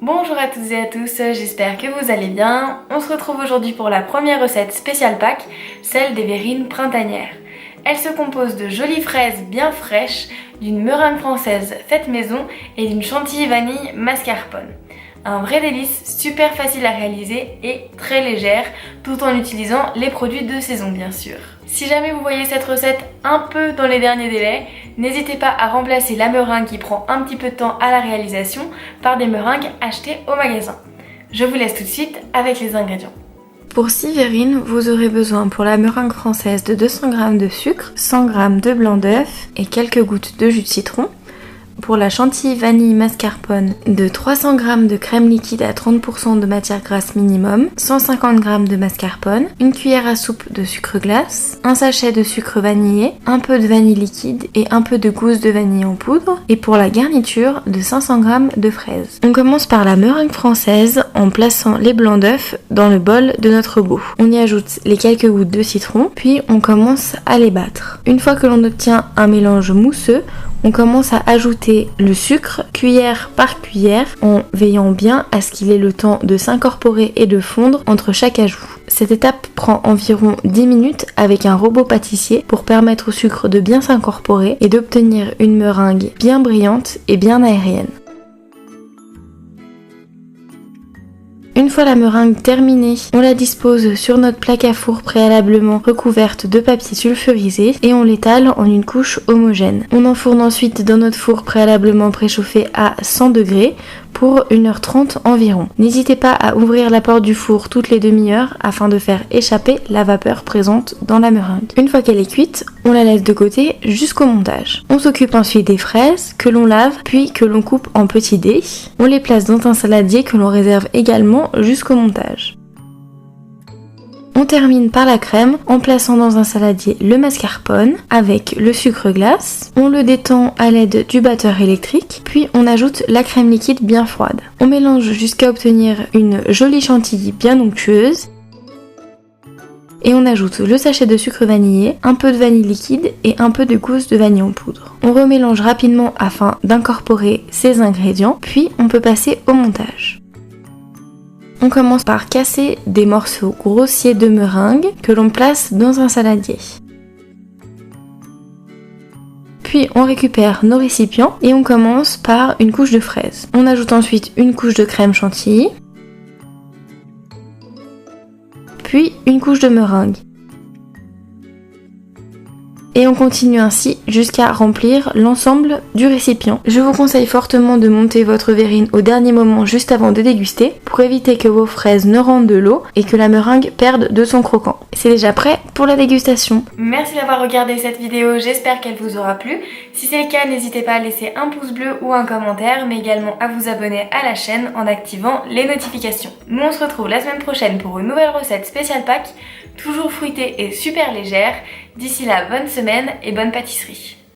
Bonjour à toutes et à tous, j'espère que vous allez bien. On se retrouve aujourd'hui pour la première recette spéciale Pâques, celle des verrines printanières. Elle se compose de jolies fraises bien fraîches, d'une meringue française faite maison et d'une chantilly vanille mascarpone. Un vrai délice, super facile à réaliser et très légère, tout en utilisant les produits de saison bien sûr. Si jamais vous voyez cette recette un peu dans les derniers délais, n'hésitez pas à remplacer la meringue qui prend un petit peu de temps à la réalisation par des meringues achetées au magasin. Je vous laisse tout de suite avec les ingrédients. Pour 6 verrines, vous aurez besoin pour la meringue française de 200 g de sucre, 100 g de blanc d'œuf et quelques gouttes de jus de citron. Pour la chantilly vanille mascarpone, de 300 g de crème liquide à 30% de matière grasse minimum, 150 g de mascarpone, une cuillère à soupe de sucre glace, un sachet de sucre vanillé, un peu de vanille liquide et un peu de gousse de vanille en poudre, et pour la garniture, de 500 g de fraises. On commence par la meringue française en plaçant les blancs d'œufs dans le bol de notre pot. On y ajoute les quelques gouttes de citron, puis on commence à les battre. Une fois que l'on obtient un mélange mousseux, on commence à ajouter le sucre cuillère par cuillère en veillant bien à ce qu'il ait le temps de s'incorporer et de fondre entre chaque ajout. Cette étape prend environ 10 minutes avec un robot pâtissier pour permettre au sucre de bien s'incorporer et d'obtenir une meringue bien brillante et bien aérienne. Une fois la meringue terminée, on la dispose sur notre plaque à four préalablement recouverte de papier sulfurisé et on l'étale en une couche homogène. On enfourne ensuite dans notre four préalablement préchauffé à 100 degrés pour 1h30 environ. N'hésitez pas à ouvrir la porte du four toutes les demi-heures afin de faire échapper la vapeur présente dans la meringue. Une fois qu'elle est cuite, on la laisse de côté jusqu'au montage. On s'occupe ensuite des fraises que l'on lave puis que l'on coupe en petits dés. On les place dans un saladier que l'on réserve également jusqu'au montage. On termine par la crème en plaçant dans un saladier le mascarpone avec le sucre glace. On le détend à l'aide du batteur électrique, puis on ajoute la crème liquide bien froide. On mélange jusqu'à obtenir une jolie chantilly bien onctueuse. Et on ajoute le sachet de sucre vanillé, un peu de vanille liquide et un peu de gousse de vanille en poudre. On remélange rapidement afin d'incorporer ces ingrédients, puis on peut passer au montage. On commence par casser des morceaux grossiers de meringue que l'on place dans un saladier. Puis on récupère nos récipients et on commence par une couche de fraises. On ajoute ensuite une couche de crème chantilly, puis une couche de meringue. Et on continue ainsi jusqu'à remplir l'ensemble du récipient. Je vous conseille fortement de monter votre verrine au dernier moment juste avant de déguster pour éviter que vos fraises ne rendent de l'eau et que la meringue perde de son croquant. C'est déjà prêt pour la dégustation. Merci d'avoir regardé cette vidéo, j'espère qu'elle vous aura plu. Si c'est le cas, n'hésitez pas à laisser un pouce bleu ou un commentaire, mais également à vous abonner à la chaîne en activant les notifications. Nous on se retrouve la semaine prochaine pour une nouvelle recette spéciale Pâques, toujours fruitée et super légère. D'ici là, bonne semaine et bonne pâtisserie.